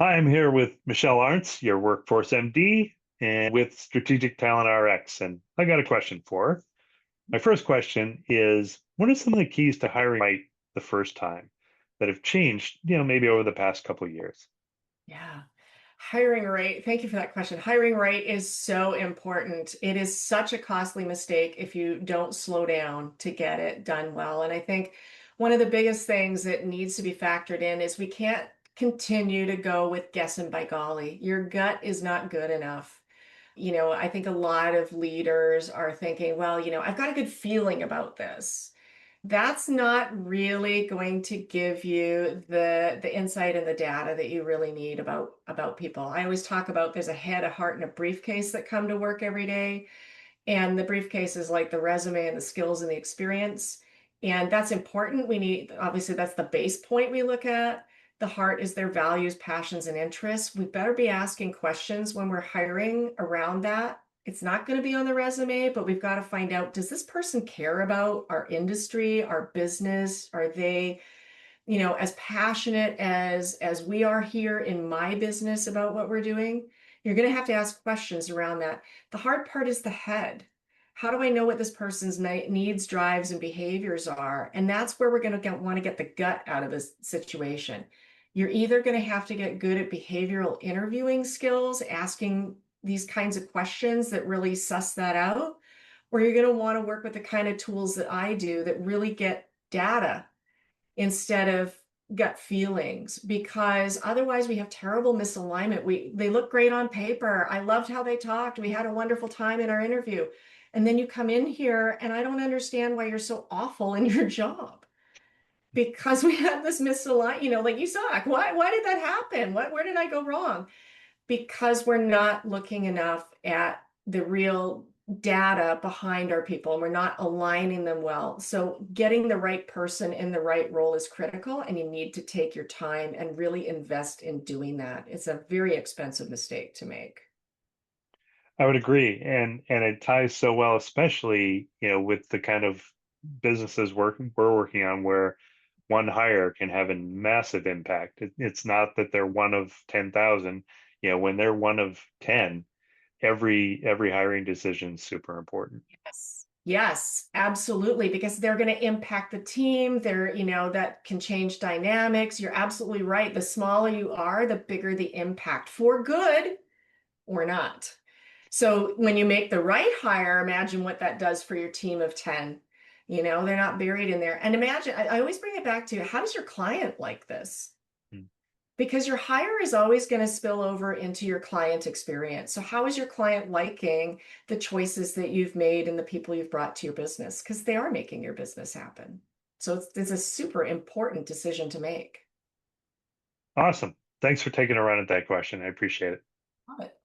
Hi, I'm here with Michelle Arntz, your Workforce MD, and with Strategic Talent RX. And I got a question for her. My first question is, what are some of the keys to hiring right the first time that have changed, maybe over the past couple of years? Yeah. Hiring right. Thank you for that question. Hiring right is so important. It is such a costly mistake if you don't slow down to get it done well. And I think one of the biggest things that needs to be factored in is we can't continue to go with guessing by golly. Your gut is not good enough. I think a lot of leaders are thinking, well, I've got a good feeling about this. That's not really going to give you the insight and the data that you really need about people. I always talk about there's a head, a heart, and a briefcase that come to work every day. And the briefcase is like the resume and the skills and the experience. And that's important. We need, obviously, that's the base point we look at. The heart is their values, passions, and interests. We better be asking questions when we're hiring around that. It's not going to be on the resume, but we've got to find out, does this person care about our industry, our business? Are they, as passionate as we are here in my business about what we're doing? You're going to have to ask questions around that. The hard part is the head. How do I know what this person's needs, drives, and behaviors are? And that's where we're going to want to get the gut out of this situation. You're either going to have to get good at behavioral interviewing skills, asking these kinds of questions that really suss that out, or you're going to want to work with the kind of tools that I do that really get data instead of gut feelings, because otherwise we have terrible misalignment. They look great on paper. I loved how they talked. We had a wonderful time in our interview. And then you come in here and I don't understand why you're so awful in your job. Because we have this misalignment, like you suck. Why did that happen? Where did I go wrong? Because we're not looking enough at the real data behind our people and we're not aligning them well. So getting the right person in the right role is critical, and you need to take your time and really invest in doing that. It's a very expensive mistake to make. I would agree, and it ties so well, especially with the kind of businesses we're working on, where one hire can have a massive impact. It's not that they're one of 10,000. When they're one of 10, every hiring decision is super important. Yes. Yes, absolutely, because they're going to impact the team. That can change dynamics. You're absolutely right. The smaller you are, the bigger the impact, for good or not. So when you make the right hire, imagine what that does for your team of 10. They're not buried in there. And imagine, I always bring it back to, how does your client like this? Hmm. Because your hire is always going to spill over into your client experience. So how is your client liking the choices that you've made and the people you've brought to your business? Because they are making your business happen. So it's a super important decision to make. Awesome. Thanks for taking a run at that question. I appreciate it. Love it.